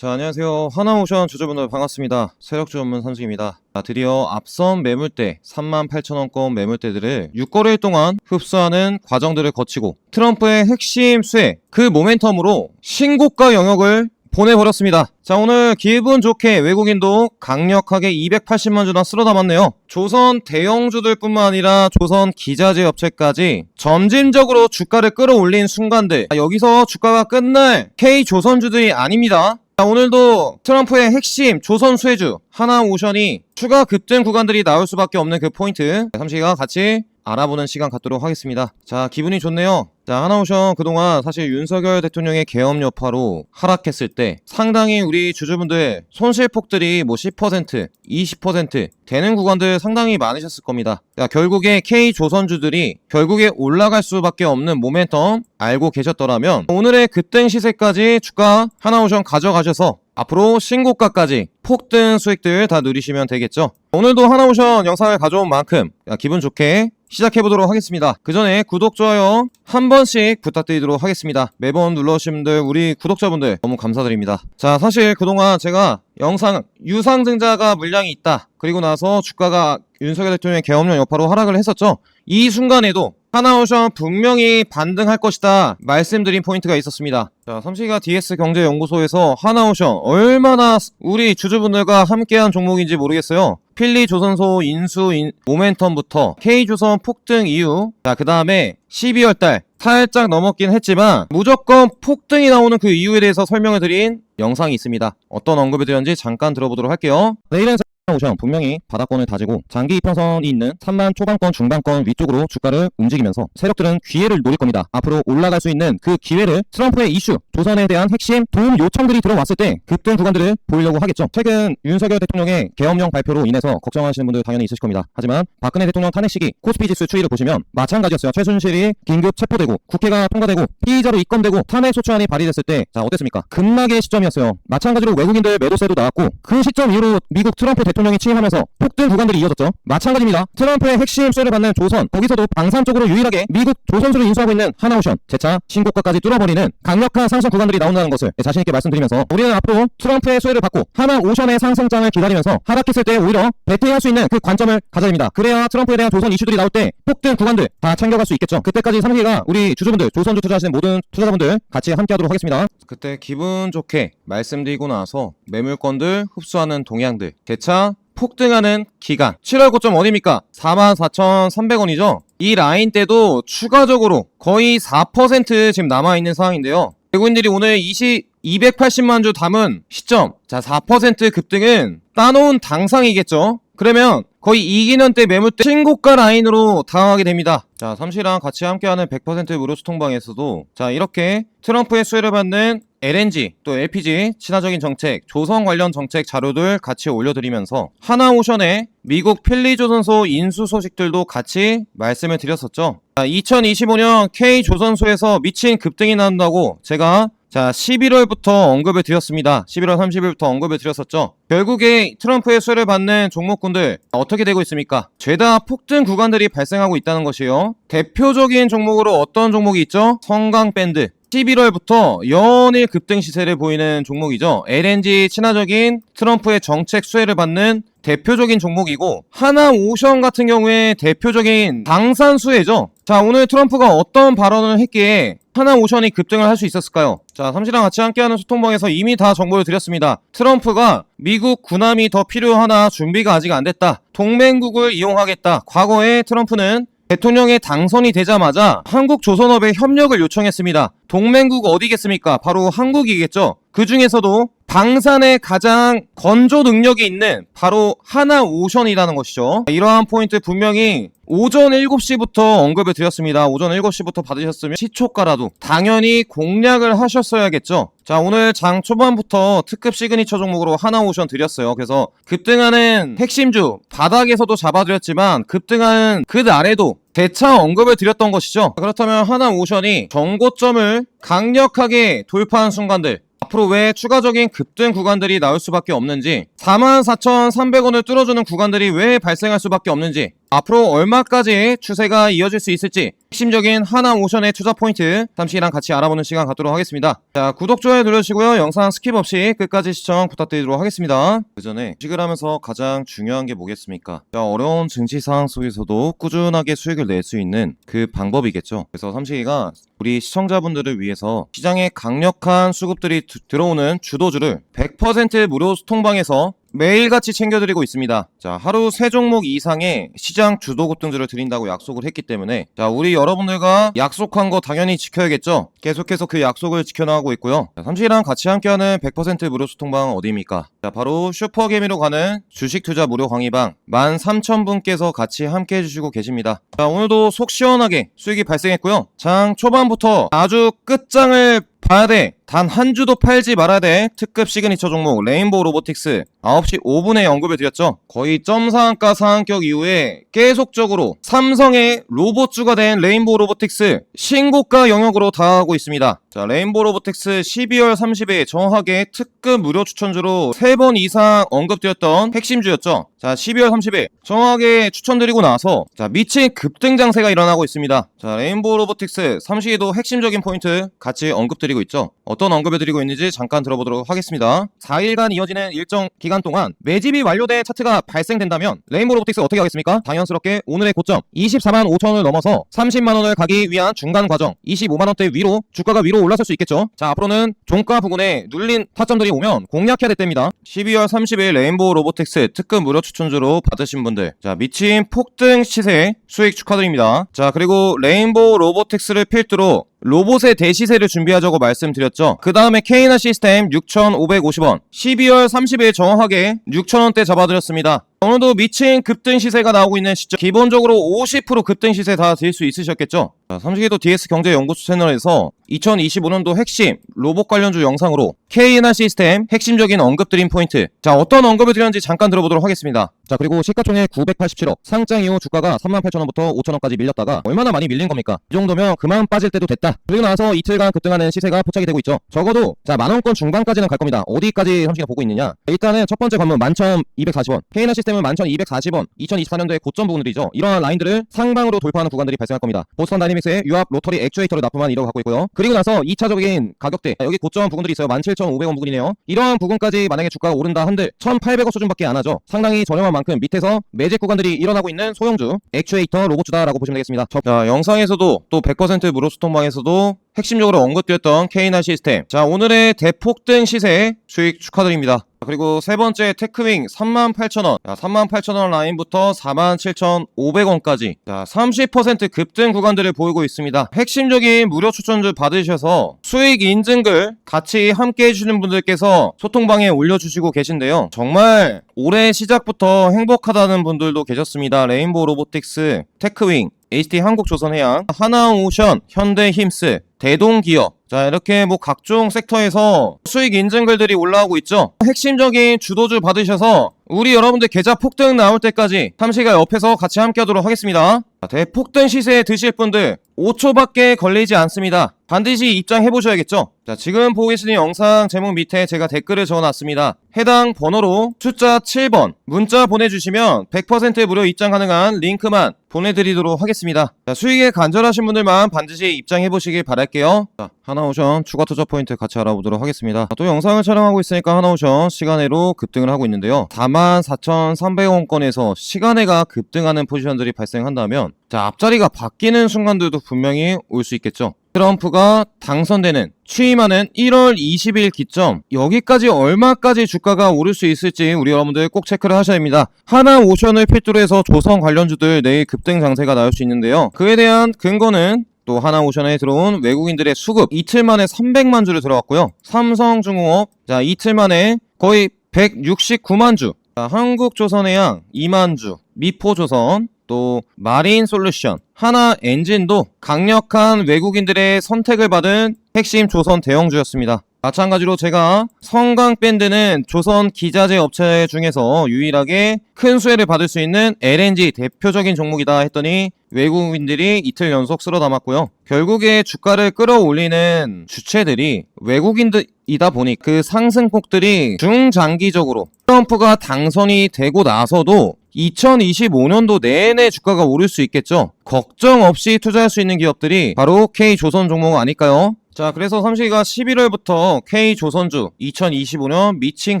자, 안녕하세요. 하나오션 주주분들 반갑습니다. 세력주 전문 삼식입니다. 드디어 앞선 매물대 38,000원권 매물대들을 6거래일 동안 흡수하는 과정들을 거치고 트럼프의 핵심 수혜 그 모멘텀으로 신고가 영역을 보내버렸습니다. 자, 오늘 기분 좋게 외국인도 강력하게 280만 주나 쓸어 담았네요. 조선 대형주들 뿐만 아니라 조선 기자재 업체까지 점진적으로 주가를 끌어올린 순간들, 여기서 주가가 끝날 K조선주들이 아닙니다. 자, 오늘도 트럼프의 핵심 조선 수혜주 하나오션이 추가 급등 구간들이 나올 수밖에 없는 그 포인트 삼식이가 같이 알아보는 시간 갖도록 하겠습니다. 자, 기분이 좋네요. 자, 하나오션 그동안 사실 윤석열 대통령의 계엄 여파로 하락했을 때 상당히 우리 주주분들 손실폭들이 10%, 20% 되는 구간들 상당히 많으셨을 겁니다. 자, 결국에 K조선주들이 결국에 올라갈 수밖에 없는 모멘텀 알고 계셨더라면 오늘의 급등 시세까지 주가 하나오션 가져가셔서 앞으로 신고가까지 폭등 수익들 다 누리시면 되겠죠. 오늘도 하나오션 영상을 가져온 만큼 기분 좋게 시작해보도록 하겠습니다. 그 전에 구독, 좋아요 한 번씩 부탁드리도록 하겠습니다. 매번 눌러주신 분들 우리 구독자분들 너무 감사드립니다. 자, 사실 그동안 제가 영상 유상증자가 물량이 있다 그리고 나서 주가가 윤석열 대통령의 계엄령 여파로 하락을 했었죠. 이 순간에도 하나오션 분명히 반등할 것이다 말씀드린 포인트가 있었습니다. 자, 삼식이가 DS경제연구소에서 하나오션 얼마나 우리 주주분들과 함께한 종목인지 모르겠어요. 필리조선소 인수 모멘텀부터 K조선 폭등 이후, 자, 그 다음에 12월달 살짝 넘었긴 했지만 무조건 폭등이 나오는 그 이유에 대해서 설명을 드린 영상이 있습니다. 어떤 언급이 되었는지 잠깐 들어보도록 할게요. 내일은 하나오션 분명히 바닥권을 다지고 장기 이평선이 있는 3만 초반권 중반권 위쪽으로 주가를 움직이면서 세력들은 기회를 노릴 겁니다. 앞으로 올라갈 수 있는 그 기회를 트럼프의 이슈, 조선에 대한 핵심 도움 요청들이 들어왔을 때 급등 구간들을 보이려고 하겠죠. 최근 윤석열 대통령의 계엄령 발표로 인해서 걱정하시는 분들 당연히 있으실 겁니다. 하지만 박근혜 대통령 탄핵 시기 코스피 지수 추이를 보시면 마찬가지였어요. 최순실이 긴급 체포되고 국회가 통과되고 피의자로 입건되고 탄핵 소추안이 발의됐을 때 자, 어땠습니까? 급락의 시점이었어요. 마찬가지로 외국인들 매도세도 나왔고 그 시점 이후로 미국 트럼프 대통령이 취임하면서 폭등 구간들이 이어졌죠. 마찬가지입니다. 트럼프의 핵심 수혜를 받는 조선, 거기서도 방산적으로 유일하게 미국 조선주를 인수하고 있는 하나오션, 재차 신고가까지 뚫어버리는 강력한 상승 구간들이 나온다는 것을 자신있게 말씀드리면서 우리는 앞으로 트럼프의 수혜를 받고 하나오션의 상승장을 기다리면서 하락했을 때 오히려 배팅할 수 있는 그 관점을 가져야 됩니다. 그래야 트럼프에 대한 조선 이슈들이 나올 때 폭등 구간들 다 챙겨갈 수 있겠죠. 그때까지 삼식이가 우리 주주분들, 조선주 투자하시는 모든 투자자분들 같이 함께 하도록 하겠습니다. 그때 기분 좋게 말씀드리고 나서 매물권들 흡수하는 동향들, 대차 폭등하는 기간 7월 고점 어디입니까? 44,300원이죠. 이 라인 때도 추가적으로 거의 4% 지금 남아있는 상황인데요. 외국인들이 오늘 280만 주 담은 시점, 자, 4% 급등은 따놓은 당상이겠죠. 그러면 거의 2기년 때 매물대 신고가 라인으로 다가가게 됩니다. 자, 삼시랑 같이 함께하는 100% 무료 소통방에서도 자, 이렇게 트럼프의 수혜를 받는 LNG 또 LPG 친화적인 정책, 조선 관련 정책 자료들 같이 올려드리면서 하나오션의 미국 필리조선소 인수 소식들도 같이 말씀을 드렸었죠. 자, 2025년 K조선소에서 미친 급등이 나온다고 제가 11월부터 언급을 드렸습니다. 11월 30일부터 언급을 드렸었죠. 결국에 트럼프의 수혜를 받는 종목군들 어떻게 되고 있습니까? 죄다 폭등 구간들이 발생하고 있다는 것이요. 대표적인 종목으로 어떤 종목이 있죠? 성강밴드. 11월부터 연일 급등 시세를 보이는 종목이죠. LNG 친화적인 트럼프의 정책 수혜를 받는 대표적인 종목이고 하나오션 같은 경우에 대표적인 방산수혜죠. 자, 오늘 트럼프가 어떤 발언을 했기에 하나오션이 급등을 할 수 있었을까요? 자, 삼시랑 같이 함께하는 소통방에서 이미 다 정보를 드렸습니다. 트럼프가 미국 군함이 더 필요하나 준비가 아직 안 됐다. 동맹국을 이용하겠다. 과거에 트럼프는 대통령의 당선이 되자마자 한국 조선업에 협력을 요청했습니다. 동맹국 어디겠습니까? 바로 한국이겠죠. 그 중에서도 방산에 가장 건조 능력이 있는 바로 하나오션이라는 것이죠. 이러한 포인트 분명히 오전 7시부터 언급을 드렸습니다. 오전 7시부터 받으셨으면 시초가라도 당연히 공략을 하셨어야겠죠. 자, 오늘 장 초반부터 특급 시그니처 종목으로 하나오션 드렸어요. 그래서 급등하는 핵심주 바닥에서도 잡아드렸지만 급등하는 그 아래도 대차 언급을 드렸던 것이죠. 그렇다면 하나오션이 정고점을 강력하게 돌파한 순간들 앞으로 왜 추가적인 급등 구간들이 나올 수밖에 없는지 44,300원을 뚫어주는 구간들이 왜 발생할 수밖에 없는지 앞으로 얼마까지 추세가 이어질 수 있을지 핵심적인 하나오션의 투자 포인트 삼식이랑 같이 알아보는 시간 갖도록 하겠습니다. 자, 구독, 좋아요 눌러주시고요. 영상 스킵 없이 끝까지 시청 부탁드리도록 하겠습니다. 그 전에 주식을 하면서 가장 중요한 게 뭐겠습니까? 자, 어려운 증시 상황 속에서도 꾸준하게 수익을 낼 수 있는 그 방법이겠죠. 그래서 삼식이가 우리 시청자분들을 위해서 시장에 강력한 수급들이 들어오는 주도주를 100% 무료 소통방에서 매일같이 챙겨드리고 있습니다. 자, 하루 3종목 이상의 시장 주도 급등주를 드린다고 약속을 했기 때문에 자, 우리 여러분들과 약속한 거 당연히 지켜야겠죠. 계속해서 그 약속을 지켜나가고 있고요. 자, 삼식이랑 같이 함께하는 100% 무료 소통방은 어디입니까? 자, 바로 슈퍼개미로 가는 주식 투자 무료 강의방 13,000분께서 같이 함께 해주시고 계십니다. 자, 오늘도 속 시원하게 수익이 발생했고요. 장 초반부터 아주 끝장을 봐야 돼. 단 한 주도 팔지 말아야 돼. 특급 시그니처 종목 레인보우 로보틱스 9시 5분에 언급을 드렸죠. 거의 점상한가 상한격 이후에 계속적으로 삼성의 로봇주가 된 레인보우 로보틱스 신고가 영역으로 다가가고 있습니다. 자, 레인보우 로보틱스 12월 30일 정확하게 특급 무료 추천주로 3번 이상 언급드렸던 핵심주였죠. 자, 12월 30일 정확하게 추천드리고 나서 자, 미친 급등 장세가 일어나고 있습니다. 자, 레인보우 로보틱스 삼식이도 핵심적인 포인트 같이 언급드리고 있죠. 어떤 언급을 드리고 있는지 잠깐 들어보도록 하겠습니다. 4일간 이어지는 일정 기간 동안 매집이 완료된 차트가 발생된다면 레인보우 로보틱스 어떻게 하겠습니까? 당연스럽게 오늘의 고점 24만 5천원을 넘어서 30만원을 가기 위한 중간 과정 25만원대 위로 주가가 위로 올라설 수 있겠죠. 자, 앞으로는 종가 부근에 눌린 타점들이 오면 공략해야 될 때입니다. 12월 30일 레인보우 로보틱스 특급 무료 추천주로 받으신 분들 자, 미친 폭등 시세 수익 축하드립니다. 자, 그리고 레인보우 로보틱스를 필두로 로봇의 대시세를 준비하자고 말씀드렸죠. 그 다음에 K나 시스템 6,550원 12월 30일 정확하게 6,000원대 잡아드렸습니다. 오늘도 미친 급등 시세가 나오고 있는 시점 기본적으로 50% 급등 시세 다 드릴 수 있으셨겠죠. 자, 삼식이도 DS경제연구소 채널에서 2025년도 핵심 로봇 관련주 영상으로 K나 시스템 핵심적인 언급 드린 포인트 자, 어떤 언급을 드렸는지 잠깐 들어보도록 하겠습니다. 자, 그리고 시가총액 987억 상장 이후 주가가 38,000원부터 5,000원까지 밀렸다가 얼마나 많이 밀린 겁니까? 이 정도면 그만 빠질 때도 됐다. 그리고 나서 이틀간 급등하는 시세가 포착이 되고 있죠. 적어도 자, 만원권 중반까지는 갈 겁니다. 어디까지 삼식이가 보고 있느냐? 일단은 첫 번째 관문 11,240원 K나 시스템은 11,240원 2024년도의 고점 부분들이죠. 이러한 라인들을 상방으로 돌파하는 구간들이 발생할 겁니다. 보스턴 다이내믹스의 유압 로터리 액추에이터를 납품한 이력을 갖고 있고요. 그리고 나서 2차적인 가격대 여기 고점 부분들이 있어요. 17,500원 부분이네요. 이러한 부분까지 만약에 주가가 오른다 한들 1,800원 수준밖에 안 하죠. 상당히 저렴한 만큼 밑에서 매집 구간들이 일어나고 있는 소형주 액추에이터 로봇주다라고 보시면 되겠습니다. 자, 영상에서도 또 100% 무료 소통방에서도 핵심적으로 언급되었던 K나 시스템 자, 오늘의 대폭등 시세 수익 축하드립니다. 그리고 세 번째 테크윙 38,000원 38,000원 라인부터 47,500원까지 자, 30% 급등 구간들을 보이고 있습니다. 핵심적인 무료 추천주 받으셔서 수익 인증글 같이 함께 해주시는 분들께서 소통방에 올려주시고 계신데요. 정말 올해 시작부터 행복하다는 분들도 계셨습니다. 레인보우 로보틱스, 테크윙, HT 한국조선해양, 하나오션, 현대힘스, 대동기업 자, 이렇게 뭐 각종 섹터에서 수익 인증글들이 올라오고 있죠. 핵심적인 주도주 받으셔서 우리 여러분들 계좌 폭등 나올 때까지 삼식이가 옆에서 같이 함께 하도록 하겠습니다. 자, 대폭등 시세에 드실 분들 5초밖에 걸리지 않습니다. 반드시 입장해보셔야겠죠. 자, 지금 보고 계시는 영상 제목 밑에 제가 댓글을 적어놨습니다. 해당 번호로 숫자 7번 문자 보내주시면 100% 무료 입장 가능한 링크만 보내드리도록 하겠습니다. 자, 수익에 간절하신 분들만 반드시 입장해보시길 바랄게요. 자, 하나오션 추가 투자 포인트 같이 알아보도록 하겠습니다. 자, 또 영상을 촬영하고 있으니까 하나오션 시간외로 급등을 하고 있는데요. 44,300원권에서 시간외가 급등하는 포지션들이 발생한다면 자, 앞자리가 바뀌는 순간들도 분명히 올 수 있겠죠. 트럼프가 당선되는 취임하는 1월 20일 기점 여기까지 얼마까지 주가가 오를 수 있을지 우리 여러분들 꼭 체크를 하셔야 합니다. 하나오션을 필두로 해서 조선 관련주들 내일 급등 장세가 나올 수 있는데요. 그에 대한 근거는 또 하나오션에 들어온 외국인들의 수급 이틀 만에 300만 주를 들어왔고요. 삼성중공업 자, 이틀 만에 거의 169만 주 자, 한국조선해양 2만 주 미포조선 또 마린솔루션, 하나엔진도 강력한 외국인들의 선택을 받은 핵심 조선 대형주였습니다. 마찬가지로 제가 성강밴드는 조선 기자재 업체 중에서 유일하게 큰 수혜를 받을 수 있는 LNG 대표적인 종목이다 했더니 외국인들이 이틀 연속 쓸어 담았고요. 결국에 주가를 끌어올리는 주체들이 외국인들이다 보니 그 상승폭들이 중장기적으로 트럼프가 당선이 되고 나서도 2025년도 내내 주가가 오를 수 있겠죠. 걱정 없이 투자할 수 있는 기업들이 바로 K조선 종목 아닐까요? 자, 그래서 삼식이가 11월부터 K조선주 2025년 미친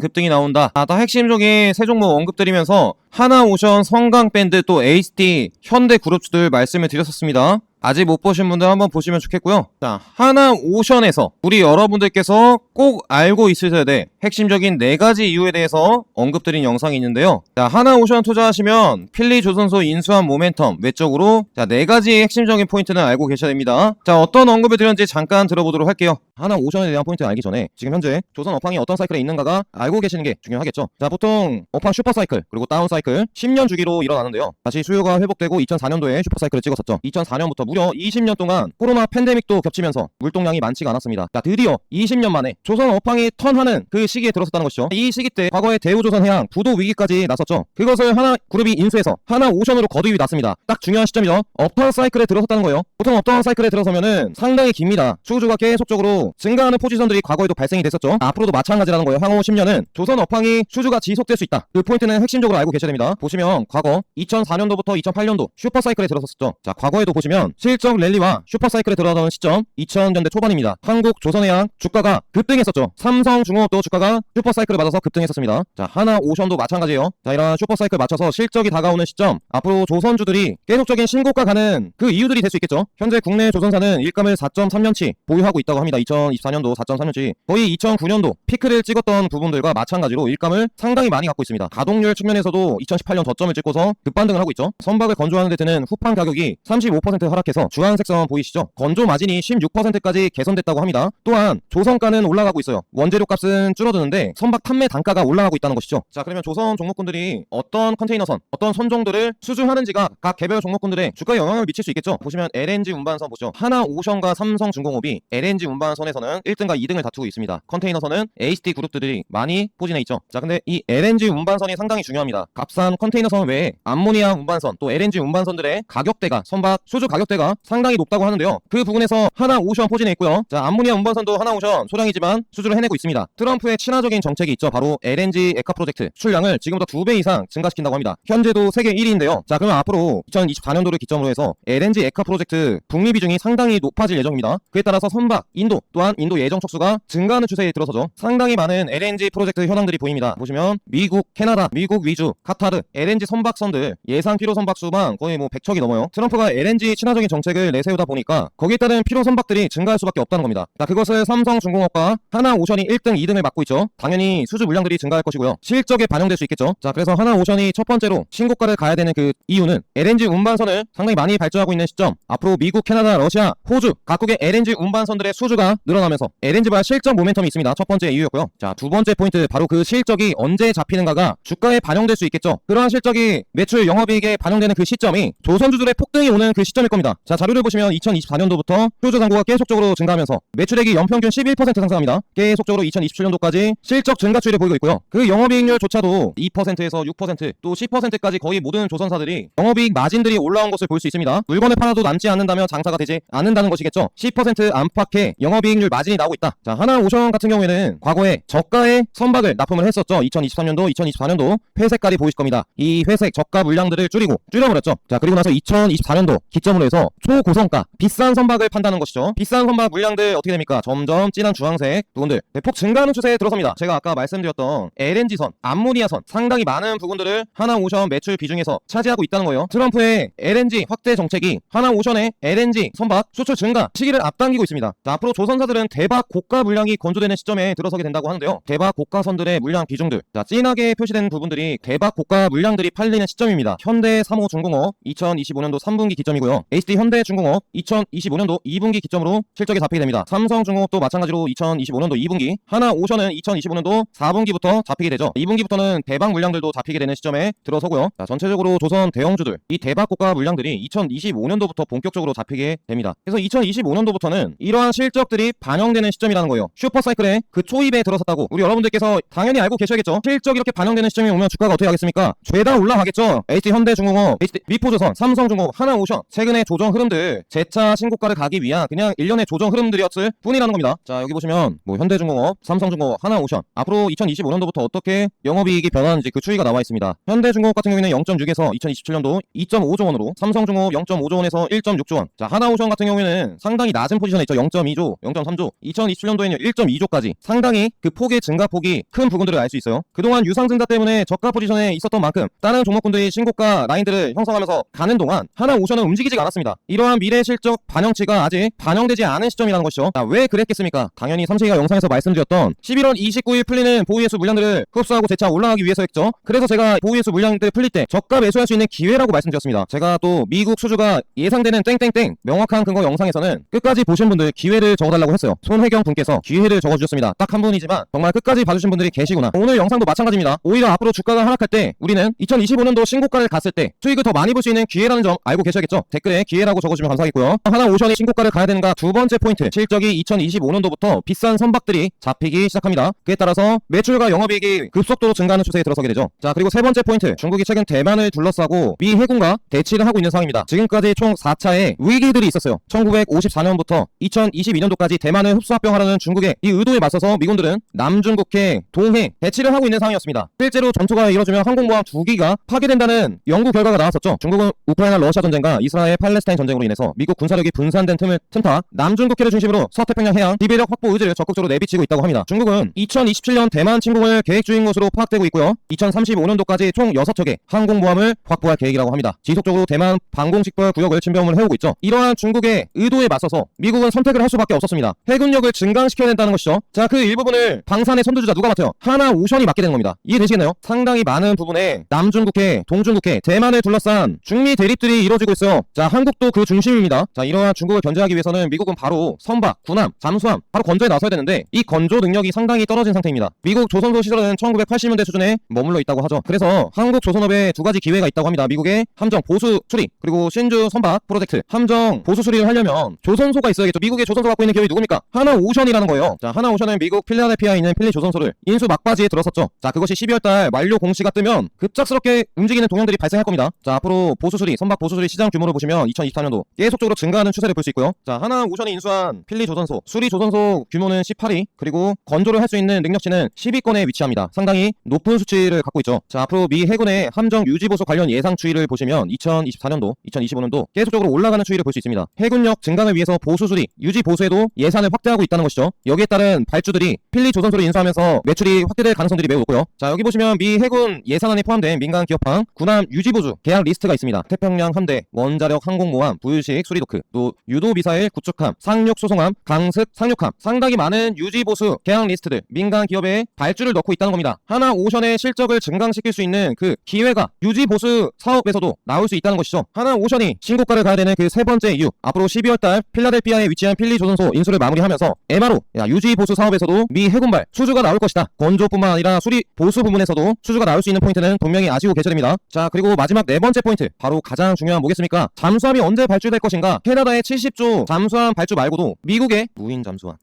급등이 나온다. 다 핵심적인 세 종목 언급드리면서 하나오션, 성강밴드, 또 HT, 현대그룹주들 말씀을 드렸었습니다. 아직 못 보신 분들 한번 보시면 좋겠고요. 자, 하나오션에서 우리 여러분들께서 꼭 알고 있으셔야 될 핵심적인 4가지 이유에 대해서 언급드린 영상이 있는데요. 자, 하나오션 투자하시면 필리조선소 인수한 모멘텀 외적으로 자, 4가지 핵심적인 포인트는 알고 계셔야 됩니다. 자, 어떤 언급을 드렸는지 잠깐 들어보도록 할게요. 하나오션에 대한 포인트 알기 전에 지금 현재 조선 업황이 어떤 사이클에 있는가가 알고 계시는 게 중요하겠죠. 자, 보통 업황 슈퍼사이클 그리고 다운사이클 10년 주기로 일어나는데요. 다시 수요가 회복되고 2004년도에 슈퍼사이클을 찍었었죠. 2004년부터 무려 20년 동안 코로나 팬데믹도 겹치면서 물동량이 많지가 않았습니다. 자, 드디어 20년 만에 조선 업황이 턴하는 그 시기에 들어섰다는 것이죠. 이 시기 때 과거에 대우조선해양 부도 위기까지 났었죠. 그것을 하나그룹이 인수해서 하나오션으로 거듭이 났습니다. 딱 중요한 시점이죠. 업황 사이클에 들어섰다는 거예요. 보통 업황 사이클에 들어서면은 상당히 깁니다. 수주가 계속적으로 증가하는 포지션들이 과거에도 발생이 됐었죠. 앞으로도 마찬가지라는 거예요. 향후 10년은 조선 업황이 수주가 지속될 수 있다. 그 포인트는 핵심적으로 알고 계셔야 됩니다. 보시면 과거 2004년도부터 2008년도 슈퍼사이클에 들어섰었죠. 자, 과거에도 보시면 실적 랠리와 슈퍼사이클에 들어가던 시점 2000년대 초반입니다. 한국 조선해양 주가가 급등했었죠. 삼성중공업도 주가가 슈퍼사이클을 맞아서 급등했었습니다. 자, 하나오션도 마찬가지예요. 자, 이런 슈퍼사이클 맞춰서 실적이 다가오는 시점 앞으로 조선주들이 계속적인 신고가 가는 그 이유들이 될 수 있겠죠. 현재 국내 조선사는 일감을 4.3년치 보유하고 있다고 합니다. 2024년도 4.3년치 거의 2009년도 피크를 찍었던 부분들과 마찬가지로 일감을 상당히 많이 갖고 있습니다. 가동률 측면에서도 2018년 저점을 찍고서 급반등을 하고 있죠. 선박을 건조하는 데 드는 후판 가격이 35% 하락해서 주황색선 보이시죠? 건조 마진이 16%까지 개선됐다고 합니다. 또한 조선가는 올라가고 있어요. 원재료 값은 줄어드는데 선박 판매 단가가 올라가고 있다는 것이죠. 자, 그러면 조선 종목군들이 어떤 컨테이너선, 어떤 선종들을 수주하는지가 각 개별 종목군들의 주가에 영향을 미칠 수 있겠죠. 보시면 LNG 운반선 보죠. 하나오션과 삼성중공업이 LNG 운반선에서는 1등과 2등을 다투고 있습니다. 컨테이너선은 HT 그룹들이 많이 포진해 있죠. 자, 근데 이 LNG 운반선이 상당히 중요합니다. 값싼 컨테이너선 외에 암모니아 운반선 또 LNG 운반선들의 가격대가 선박 수주 가격대가 상당히 높다고 하는데요. 그 부분에서 하나오션 포진해 있고요. 자, 암모니아 운반선도 하나오션 소량이지만 수주를 해내고 있습니다. 트럼프의 친화적인 정책이 있죠. 바로 LNG 에카 프로젝트 수출량을 지금보다 2배 이상 증가시킨다고 합니다. 현재도 세계 1위인데요. 자, 그러면 앞으로 2024년도를 기점으로 해서 LNG 에카 프로젝트 북미 비중이 상당히 높아질 예정입니다. 그에 따라서 선박, 인도 또한 인도 예정 척수가 증가하는 추세에 들어서죠. 상당히 많은 LNG 프로젝트 현황들이 보입니다. 보시면 미국, 캐나다, 미국 위주, 카타르 LNG 선박선들 예상 필요 선박 수만 거의 뭐 100척이 넘어요. 트럼프가 LNG 친화적인 정책을 내세우다 보니까 거기에 따른 필요 선박들이 증가할 수밖에 없다는 겁니다. 자, 그것을 삼성중공업과 하나오션이 1등, 2등을 맡고 있죠. 당연히 수주 물량들이 증가할 것이고요. 실적에 반영될 수 있겠죠. 자, 그래서 하나오션이 첫 번째로 신고가를 가야 되는 그 이유는 LNG 운반선을 상당히 많이 발주하고 있는 시점 앞으로 미국, 캐나다, 러시아, 호주 각국의 LNG 운반선들의 수주가 늘어나면서 LNG발 실적 모멘텀이 있습니다. 첫 번째 이유였고요. 자, 두 번째 포인트 바로 그 실적이 언제 잡히는가가 주가에 반영될 수 있겠죠. 그러한 실적이 매출 영업이익에 반영되는 그 시점이 조선주들의 폭등이 오는 그 시점일 겁니다. 자, 자료를 보시면 2024년도부터 수주 잔고가 계속적으로 증가하면서 매출액이 연평균 11% 상승합니다. 계속적으로 2027년도까지 실적 증가 추이를 보이고 있고요. 그 영업이익률조차도 2%에서 6% 또 10%까지 거의 모든 조선사들이 영업이익 마진들이 올라온 것을 볼 수 있습니다. 물건을 팔아도 남지 않는다면 장사가 되지 않는다는 것이겠죠. 10% 안팎의 영업이익률 마진이 나오고 있다. 자, 하나오션 같은 경우에는 과거에 저가의 선박을 납품을 했었죠. 2023년도, 2024년도 회색깔이 보이실 겁니다. 이 회색 저가 물량들을 줄여버렸죠. 자, 그리고 나서 2024년도 기점으로 해서 초고성가 비싼 선박을 판다는 것이죠. 비싼 선박 물량들 어떻게 됩니까? 점점 진한 주황색 부분들 대폭 증가하는 추세에 들어섭니다. 제가 아까 말씀드렸던 LNG선, 암모니아선 상당히 많은 부분들을 하나오션 매출 비중에서 차지하고 있다는 거예요. 트럼프의 LNG 확대 정책이 하나오션의 LNG 선박 수출 증가 시기를 앞당기고 있습니다. 자, 앞으로 조선사들은 대박 고가 물량이 건조되는 시점에 들어서게 된다고 하는데요. 대박 고가선들의 물량 비중들 자, 진하게 표시된 부분들이 대박 고가 물량들이 팔리는 시점입니다. 현대 3호 중공업 2025년도 3분기 기점이고요. HD 현대중공업 2025년도 2분기 기점으로 실적이 잡히게 됩니다. 삼성중공업도 마찬가지로 2025년도 2분기 하나오션은 2025년도 4분기부터 잡히게 되죠. 2분기부터는 대박 물량들도 잡히게 되는 시점에 들어서고요. 자, 전체적으로 조선 대형주들 이 대박 고가 물량들이 2025년도부터 본격적으로 잡히게 됩니다. 그래서 2025년도부터는 이러한 실적들이 반영되는 시점이라는 거예요. 슈퍼사이클의 그 초입에 들어섰다고 우리 여러분들께서 당연히 알고 계셔야겠죠. 실적이 이렇게 반영되는 시점이 오면 주가가 어떻게 하겠습니까? 보니까 죄다 올라가겠죠. HD 현대중공업, HD 미포조선, 삼성중공업, 하나오션 최근의 조정 흐름들 재차 신고가를 가기 위한 그냥 일련의 조정 흐름들이었을 뿐이라는 겁니다. 자, 여기 보시면 뭐 현대중공업, 삼성중공업, 하나오션 앞으로 2025년도부터 어떻게 영업이익이 변하는지 그 추이가 나와 있습니다. 현대중공업 같은 경우에는 0.6에서 2027년도 2.5조 원으로, 삼성중공업 0.5조 원에서 1.6조 원. 자, 하나오션 같은 경우에는 상당히 낮은 포지션에 있죠. 0.2조, 0.3조. 2027년도에는 1.2조까지 상당히 그 폭의 증가폭이 큰 부분들을 알 수 있어요. 그동안 유상증자 때문에 저가 포지션에 있었던 만큼 다른 종목군들이 신고가 라인들을 형성하면서 가는 동안 하나오션은 움직이지가 않았습니다. 이러한 미래 실적 반영치가 아직 반영되지 않은 시점이라는 것이죠. 자, 왜 그랬겠습니까? 당연히 삼식이가 영상에서 말씀드렸던 11월 29일 풀리는 보유예수 물량들을 흡수하고 재차 올라가기 위해서였죠. 그래서 제가 보유예수 물량들 풀릴 때 저가 매수할 수 있는 기회라고 말씀드렸습니다. 제가 또 미국 수주가 예상되는 땡땡땡 명확한 근거 영상에서는 끝까지 보신 분들 기회를 적어달라고 했어요. 손혜경 분께서 기회를 적어주셨습니다. 딱 한 분이지만 정말 끝까지 봐주신 분들이 계시구나. 오늘 영상도 마찬가지입니다. 오히려 앞으로 주가가 하락할 때 우리는 2025년도 신고가를 갔을 때 수익을 더 많이 볼 수 있는 기회라는 점 알고 계셔야겠죠. 댓글에 기회라고 적어주시면 감사하겠고요. 하나오션이 신고가를 가야 되는가 두 번째 포인트, 실적이 2025년도부터 비싼 선박들이 잡히기 시작합니다. 그에 따라서 매출과 영업이익이 급속도로 증가하는 추세에 들어서게 되죠. 자, 그리고 세 번째 포인트, 중국이 최근 대만을 둘러싸고 미 해군과 대치를 하고 있는 상황입니다. 지금까지 총 4차의 위기들이 있었어요. 1954년부터 2022년도까지 대만을 흡수합병하려는 중국의 이 의도에 맞서서 미군들은 남중국해, 동해 대치를 하고 있는 상황이었습니다. 실제로 전투가 이뤄지면 항공모함 2기가 파괴된다는 연구 결과가 나왔었죠. 중국은 우크라이나 러시아 전쟁과 이스라엘 팔레스타인 전쟁으로 인해서 미국 군사력이 분산된 틈을 틈타 남중국해를 중심으로 서태평양 해양 지배력 확보 의지를 적극적으로 내비치고 있다고 합니다. 중국은 2027년 대만 침공을 계획 중인 것으로 파악되고 있고요. 2035년도까지 총 6척의 항공모함을 확보할 계획이라고 합니다. 지속적으로 대만 방공식별 구역을 침범을 해오고 있죠. 이러한 중국의 의도에 맞서서 미국은 선택을 할 수밖에 없었습니다. 해군력을 증강시켜야 된다는 것이죠. 자, 그 일부분을 방산의 선두주자 누가 맡아요? 하나오션이 맡게 되는 겁니다. 이해되시겠나요? 상당히 많은 부분에 남중국해, 동중국해, 대만을 둘러싼 중미 대립들이 이루어지고 있어요. 자, 한국도 그 중심입니다. 자, 이러한 중국을 견제하기 위해서는 미국은 바로 선박, 군함, 잠수함 바로 건조에 나서야 되는데 이 건조 능력이 상당히 떨어진 상태입니다. 미국 조선소 시설은 1980년대 수준에 머물러 있다고 하죠. 그래서 한국 조선업에 두 가지 기회가 있다고 합니다. 미국의 함정 보수 수리, 그리고 신주 선박 프로젝트. 함정 보수 수리를 하려면 조선소가 있어야겠죠. 미국의 조선소 갖고 있는 기업이 누굽니까? 하나오션이라는 거예요. 자, 하나오션은 미국 필라델피아에 있는 필리 조선소를 인수 막바지에 들었었죠. 자, 그것이 12월달 만료 공시가 뜨면 급작스럽게 움직이는 동향들이 발생할 겁니다. 자, 앞으로 보수수리, 선박 보수수리 시장 규모를 보시면 2024년도 계속적으로 증가하는 추세를 볼 수 있고요. 자, 하나오션이 인수한 필리 조선소, 수리 조선소 규모는 18위, 그리고 건조를 할 수 있는 능력치는 10위권에 위치합니다. 상당히 높은 수치를 갖고 있죠. 자, 앞으로 미 해군의 함정 유지보수 관련 예상 추이를 보시면 2024년도, 2025년도 계속적으로 올라가는 추이를 볼 수 있습니다. 해군력 증강을 위해서 보수수리, 유지보수에도 예산을 확대하고 있다는 것이죠. 여기에 따른 발주들이 필리 조선소를 인수하면서 매출이 확대될 가능성들이 매우 높고요. 자, 여기 보시면 미 해군 예산안에 포함된 민간 기업항, 군함 유지보수 계약 리스트가 있습니다. 태평양 함대, 원자력 항공모함, 부유식 수리도크, 또 유도미사일 구축함, 상륙수송함, 강습 상륙함, 상당히 많은 유지보수 계약 리스트들 민간 기업에 발주를 넣고 있다는 겁니다. 하나오션의 실적을 증강시킬 수 있는 그 기회가 유지보수 사업에서도 나올 수 있다는 것이죠. 하나오션이 신고가를 가야 되는 그 세 번째 이유, 앞으로 12월달 필라델피아에 위치한 필리 조선소 인수를 마무리하면서 MRO 유지보수 사업에서도 미 해군발 수주가 나올 것이다. 건조뿐만 아니라 수리 보수 부분에서도 수주가 나올 수 있는 포인트는 분명히 아시고 계셔야 됩니다. 자, 그리고 마지막 네 번째 포인트, 바로 가장 중요한 뭐겠습니까? 잠수함이 언제 발주될 것인가? 캐나다의 70조 잠수함 발주 말고도 미국의 무인 잠수함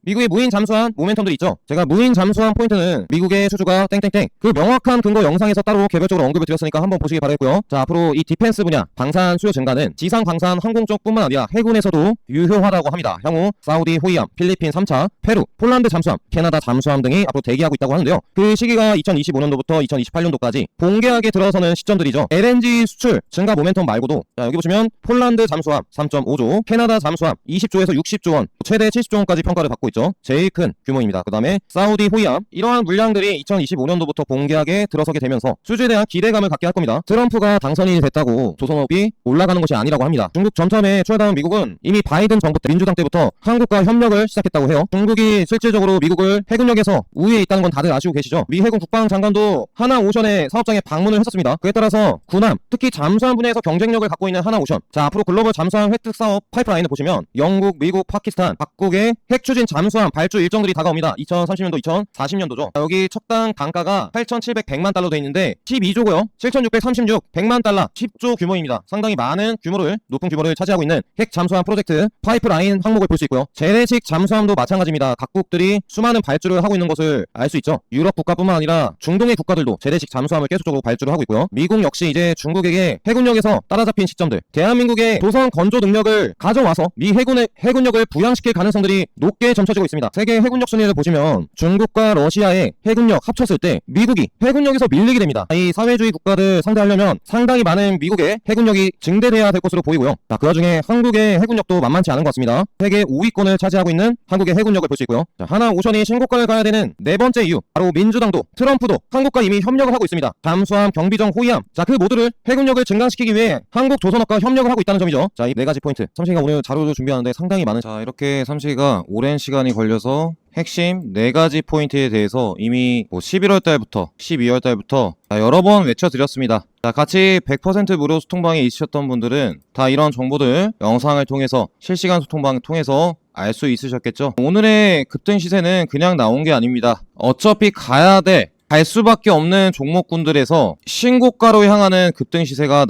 모멘텀들이 있죠. 제가 무인 잠수함 포인트는 미국의 수주가 땡땡땡 그 명확한 근거 영상에서 따로 개별적으로 언급을 드렸으니까 한번 보시기 바라겠고요. 자, 앞으로 이 디펜스 분야 방산 수요 증가는 지상 방산 항공 쪽뿐만 아니라 해군에서도 유효하다고 합니다. 향후 사우디 호위함, 필리핀 3차, 페루, 폴란드 잠수함, 캐나다 잠수함 등이 앞으로 대기하고 있다고 하는데요. 그 시기가 2025년도부터 2028년도까지 본계약에 들어서는 시점들이죠. LNG 수출 증가 모멘텀 말고도, 자, 여기 보시면 폴란드 잠수함 3.5조, 캐나다 잠수함 20조에서 60조 원, 최대 70조 원까지 평가를 받고 있죠. 제일 큰 규모입니다. 그 다음에 사우디 호위함, 이러한 물량들이 2025년도부터 본계약에 들어서게 되면서 수주에 대한 기대감을 갖게 할 겁니다. 트럼프가 당선이 됐다고 조선업이 올라가는 것이 아니라고 합니다. 중국 전참에 추월당한 미국은 이미 바이든 정부 때, 민주당 때부터 한국과 협력을 시작했다고 해요. 중국이 실질적으로 미국을 해군력에서 우위에 있다는 건 다들 아시고 계시죠. 미 해군 국방장관도 하나오션의 사업장에 방문을 했었습니다. 그에 따라서 군함, 특히 잠수함 분야에서 경쟁력을 갖고 있는 하나오션. 자, 앞으로 글로벌 잠수함 획득 사업 파이프라인을 보시면 영국, 미국, 파키스탄 각국의 핵 추진 잠수함 발주 일정들이 다가옵니다. 2030년도, 2040년도죠. 자, 여기 척당 단가가 8,700만 달러 돼 있는데 12조고요. 7,636 100만 달러 10조 규모입니다. 상당히 많은 규모를, 높은 규모를 차지하고 있는 핵 잠수함 프로젝트 파이프라인 항목을 볼 수 있고요. 재래식 잠수함도 마찬가지입니다. 각국들이 수많은 발주를 하고 있는 것을 알 수 있죠. 유럽 국가뿐만 아니라 중동의 국가들도 재래식 잠수함을 계속적으로 발주를 하고 있고요. 미국 역시 이제 중국에게 해군력에서 따라잡힌 시점들, 대한민국의 도성 건조 능력을 가져와서 미 해군력을 부양시킬 가능성들이 높게 점쳐지고 있습니다. 세계 해군력 순위를 보시면 중국과 러시아의 해군력 합쳤을 때 미국이 해군력에서 밀리게 됩니다. 이 사회주의 국가들 상대하려면 상당히 많은 미국의 해군력이 증대돼야 될 것으로 보이고요. 자, 그 와중에 한국의 해군력도 만만치 않은 것 같습니다. 세계 5위권을 차지하고 있는 한국의 해군력을 볼 수 있고요. 자, 하나오션이 신고가를 가야 되는 네 번째 이유, 바로 민주당도 트럼프도 한국과 이미 협력을 하고 있습니다. 잠수함, 경비정, 호위함, 자, 그 모두를 해군력을 증강시키기 위해 한국 조선업과 협력을 하고 있다는 점이죠. 자, 이 네 가지 포인트, 삼식이가 오늘 자료를 준비하는데 상당히 많은, 자, 이렇게 삼식이가 오랜 시간이 걸려서 핵심 4가지 포인트에 대해서 이미 11월 달부터 12월 달부터 여러 번 외쳐드렸습니다. 자, 같이 100% 무료 소통방에 있으셨던 분들은 다 이런 정보들 영상을 통해서 실시간 소통방을 통해서 알 수 있으셨겠죠. 오늘의 급등 시세는 그냥 나온 게 아닙니다. 어차피 갈 수밖에 없는 종목군들에서 신고가로 향하는 급등 시세가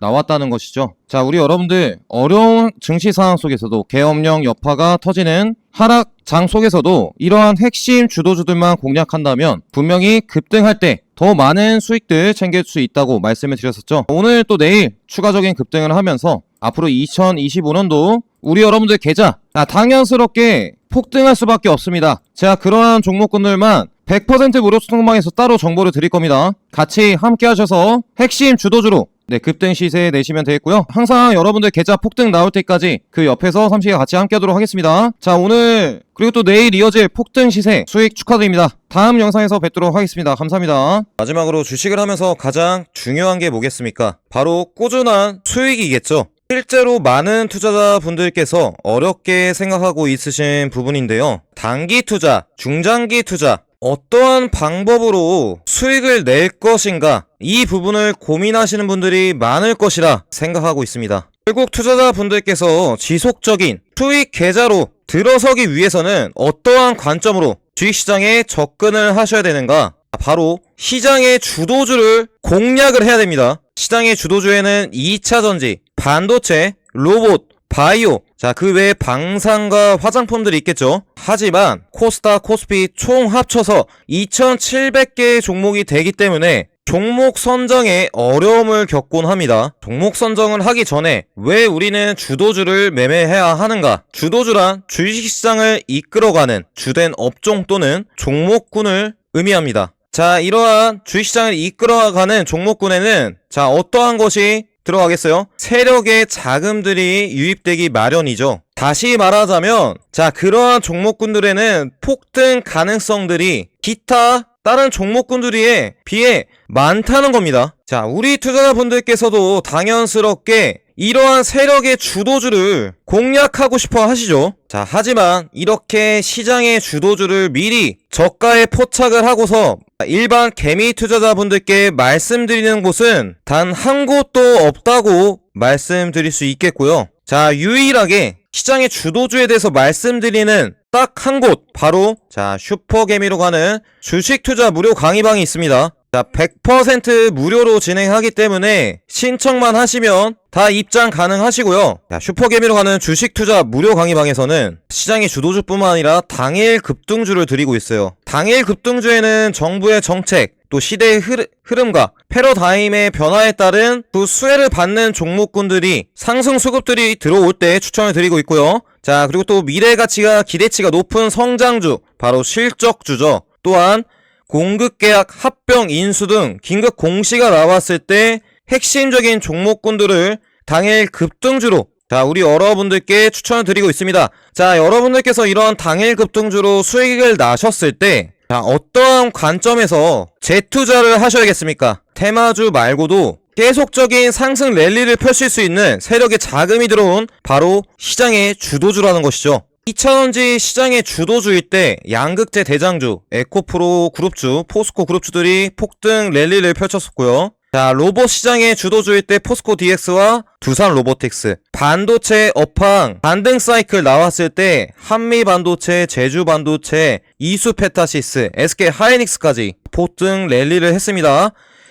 나왔다는 것이죠. 자, 우리 여러분들 어려운 증시 상황 속에서도 계엄령 여파가 터지는 하락장 속에서도 이러한 핵심 주도주들만 공략한다면 분명히 급등할 때 더 많은 수익들 챙길 수 있다고 말씀을 드렸었죠. 오늘 또 내일 추가적인 급등을 하면서 앞으로 2025년도 우리 여러분들 계좌 당연스럽게 폭등할 수밖에 없습니다. 제가 그러한 종목군들만 100% 무료 소통방에서 따로 정보를 드릴 겁니다. 같이 함께 하셔서 핵심 주도주로 급등 시세 내시면 되겠고요. 항상 여러분들 계좌 폭등 나올 때까지 그 옆에서 삼식이가 같이 함께 하도록 하겠습니다. 자, 오늘 그리고 또 내일 이어질 폭등 시세 수익 축하드립니다. 다음 영상에서 뵙도록 하겠습니다. 감사합니다. 마지막으로 주식을 하면서 가장 중요한 게 뭐겠습니까? 바로 꾸준한 수익이겠죠. 실제로 많은 투자자분들께서 어렵게 생각하고 있으신 부분인데요. 단기 투자, 중장기 투자, 어떠한 방법으로 수익을 낼 것인가, 이 부분을 고민하시는 분들이 많을 것이라 생각하고 있습니다. 결국 투자자분들께서 지속적인 수익 계좌로 들어서기 위해서는 어떠한 관점으로 주식시장에 접근을 하셔야 되는가? 바로 시장의 주도주를 공략을 해야 됩니다. 시장의 주도주에는 2차전지, 반도체, 로봇, 바이오, 자, 그 외에 방산과 화장품들이 있겠죠. 하지만 코스닥, 코스피 총 합쳐서 2,700개의 종목이 되기 때문에 종목 선정에 어려움을 겪곤 합니다. 종목 선정을 하기 전에 왜 우리는 주도주를 매매해야 하는가? 주도주란 주식시장을 이끌어가는 주된 업종 또는 종목군을 의미합니다. 자, 이러한 주식시장을 이끌어가는 종목군에는 자, 어떠한 것이 들어가겠어요? 세력의 자금들이 유입되기 마련이죠. 다시 말하자면 자, 그러한 종목군들에는 폭등 가능성들이 기타 다른 종목군들에 비해 많다는 겁니다. 자, 우리 투자자분들께서도 당연스럽게 이러한 세력의 주도주를 공략하고 싶어 하시죠. 자, 하지만 이렇게 시장의 주도주를 미리 저가에 포착을 하고서 일반 개미 투자자분들께 말씀드리는 곳은 단 한 곳도 없다고 말씀드릴 수 있겠고요. 자, 유일하게 시장의 주도주에 대해서 말씀드리는 딱 한 곳, 바로 자, 슈퍼개미로 가는 주식 투자 무료 강의방이 있습니다. 자, 100% 무료로 진행하기 때문에 신청만 하시면 다 입장 가능하시고요. 자, 슈퍼개미로 가는 주식 투자 무료 강의방에서는 시장의 주도주뿐만 아니라 당일 급등주를 드리고 있어요. 당일 급등주에는 정부의 정책, 또 시대의 흐름과 패러다임의 변화에 따른 그 수혜를 받는 종목군들이 상승 수급들이 들어올 때 추천을 드리고 있고요. 자, 그리고 또 미래 가치가 기대치가 높은 성장주, 바로 실적주죠. 또한 공급계약, 합병, 인수 등 긴급 공시가 나왔을 때 핵심적인 종목군들을 당일 급등주로 자, 우리 여러분들께 추천을 드리고 있습니다. 자, 여러분들께서 이런 당일 급등주로 수익을 나셨을 때 자, 어떠한 관점에서 재투자를 하셔야겠습니까? 테마주 말고도 계속적인 상승 랠리를 펼칠 수 있는 세력의 자금이 들어온 바로 시장의 주도주라는 것이죠. 2차전지 시장의 주도주일 때 양극재 대장주, 에코프로 그룹주, 포스코 그룹주들이 폭등 랠리를 펼쳤었고요. 자, 로봇 시장의 주도주일 때 포스코 DX와 두산 로보틱스, 반도체 업황 반등 사이클 나왔을 때 한미 반도체, 제주 반도체, 이수 페타시스, SK 하이닉스까지 폭등 랠리를 했습니다.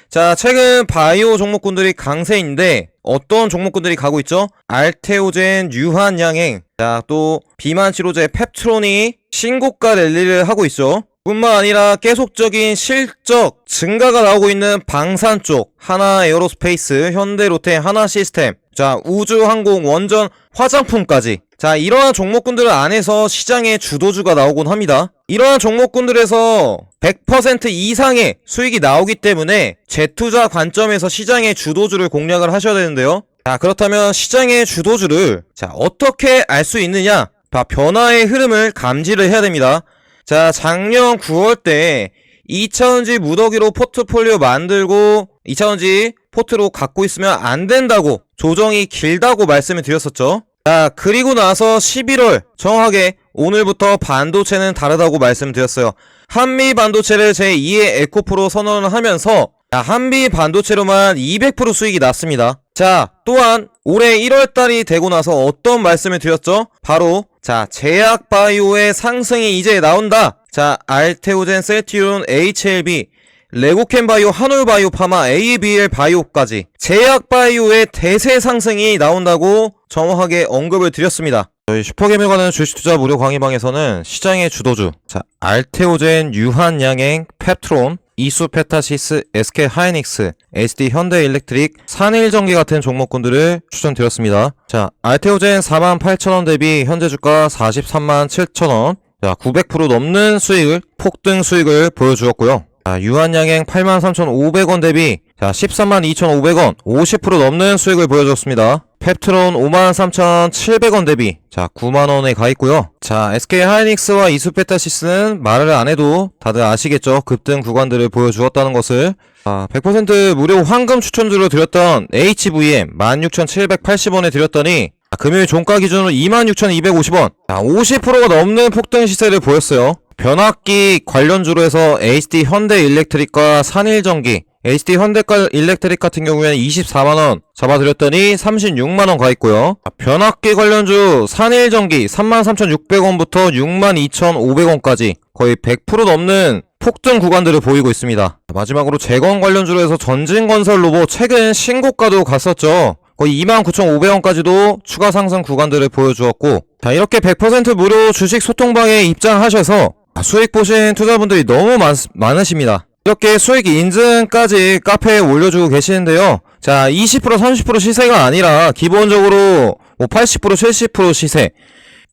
자, 최근 바이오 종목군들이 강세인데 어떤 종목군들이 가고 있죠? 알테오젠, 유한양행, 자, 또 비만 치료제 펩트론이 신고가 랠리를 하고 있죠. 뿐만 아니라 계속적인 실적 증가가 나오고 있는 방산 쪽, 하나 에어로스페이스, 현대 롯데 하나 시스템, 자, 우주항공, 원전, 화장품까지. 자, 이러한 종목군들 안에서 시장의 주도주가 나오곤 합니다. 이러한 종목군들에서 100% 이상의 수익이 나오기 때문에 재투자 관점에서 시장의 주도주를 공략을 하셔야 되는데요. 자, 그렇다면 시장의 주도주를 자, 어떻게 알 수 있느냐? 변화의 흐름을 감지를 해야 됩니다. 자, 작년 9월 때 2차원지 무더기로 포트폴리오 만들고 2차원지 포트로 갖고 있으면 안 된다고, 조정이 길다고 말씀을 드렸었죠. 자, 그리고 나서 11월 정확하게 오늘부터 반도체는 다르다고 말씀드렸어요. 한미 반도체를 제2의 에코프로 선언을 하면서 한미 반도체로만 200% 수익이 났습니다. 자, 또한 올해 1월달이 되고 나서 어떤 말씀을 드렸죠? 바로 자, 제약바이오의 상승이 이제 나온다. 자, 알테오젠, 셀티온, HLB, 레고캠바이오, 한올바이오, 파마, ABL 바이오까지 제약바이오의 대세 상승이 나온다고 정확하게 언급을 드렸습니다. 저희 슈퍼개미관은 주식투자 무료 강의방에서는 시장의 주도주, 자, 알테오젠, 유한양행, 펩트론, 이수페타시스, SK하이닉스, SD 현대일렉트릭, 산일전기 같은 종목군들을 추천드렸습니다. 자, 알테오젠 48,000원 대비 현재 주가 437,000원, 자, 900% 넘는 수익을, 폭등 수익을 보여주었고요. 자, 유한양행 83,500원 대비 자, 132,500원, 50% 넘는 수익을 보여줬습니다. 펩트론 53,700원 대비 자, 9만원에 가있고요. 자, SK하이닉스와 이수페타시스는 말을 안해도 다들 아시겠죠? 급등 구간들을 보여주었다는 것을. 자, 100% 무료 황금 추천주로 드렸던 HVM 16,780원에 드렸더니 금요일 종가 기준으로 26,250원, 자, 50%가 넘는 폭등 시세를 보였어요. 변압기 관련주로 해서 HD 현대일렉트릭과 산일전기, HD 현대일렉트릭 같은 경우에는 24만원 잡아드렸더니 36만원 가있고요. 변압기 관련주 산일전기 33,600원부터 62,500원까지 거의 100% 넘는 폭등 구간들을 보이고 있습니다. 마지막으로 재건 관련주로 해서 전진건설 로봇 최근 신고가도 갔었죠. 거의 29,500원까지도 추가 상승 구간들을 보여주었고, 자, 이렇게 100% 무료 주식 소통방에 입장하셔서 수익 보신 투자분들이 너무 많으십니다. 이렇게 수익 인증까지 카페에 올려주고 계시는데요. 자, 20% 30% 시세가 아니라 기본적으로 80% 70% 시세,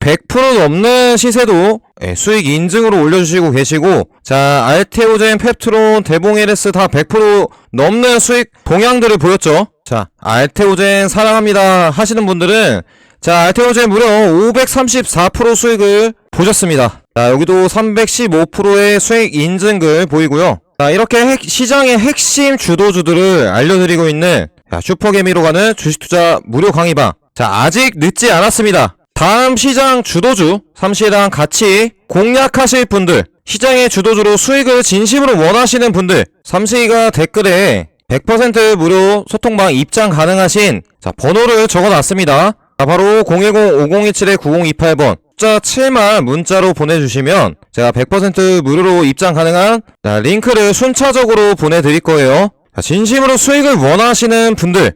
100% 넘는 시세도 수익 인증으로 올려주시고 계시고, 자, 알테오젠, 펩트론, 대봉LS 다 100% 넘는 수익 동향들을 보였죠. 자, 알테오젠 사랑합니다 하시는 분들은 자, 알테오젠 무려 534% 수익을 보셨습니다. 자, 여기도 315%의 수익 인증글 보이고요. 자, 이렇게 시장의 핵심 주도주들을 알려드리고 있는 슈퍼개미로 가는 주식투자 무료 강의방. 자, 아직 늦지 않았습니다. 다음 시장 주도주, 삼시랑 같이 공략하실 분들, 시장의 주도주로 수익을 진심으로 원하시는 분들, 삼시가 댓글에 100% 무료 소통방 입장 가능하신 자, 번호를 적어놨습니다. 자, 바로 010-5027-9028번 숫자 7만 문자로 보내주시면 제가 100% 무료로 입장 가능한 자, 링크를 순차적으로 보내드릴 거예요. 자, 진심으로 수익을 원하시는 분들,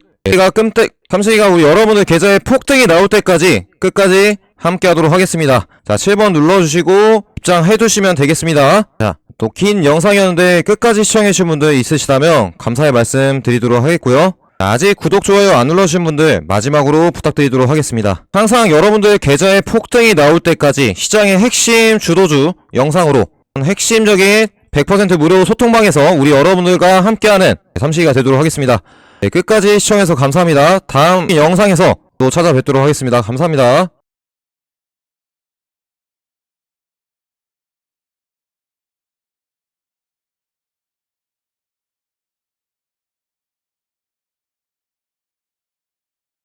삼시가 우리 여러분들 계좌에 폭등이 나올 때까지 끝까지 함께 하도록 하겠습니다. 자, 7번 눌러주시고 입장해두시면 되겠습니다. 자, 또 긴 영상이었는데 끝까지 시청해주신 분들 있으시다면 감사의 말씀 드리도록 하겠고요. 아직 구독, 좋아요 안 눌러주신 분들 마지막으로 부탁드리도록 하겠습니다. 항상 여러분들 계좌에 폭등이 나올 때까지 시장의 핵심 주도주 영상으로 핵심적인 100% 무료 소통방에서 우리 여러분들과 함께하는 삼시가 되도록 하겠습니다. 네, 끝까지 시청해서 감사합니다. 다음 영상에서 또 찾아뵙도록 하겠습니다. 감사합니다.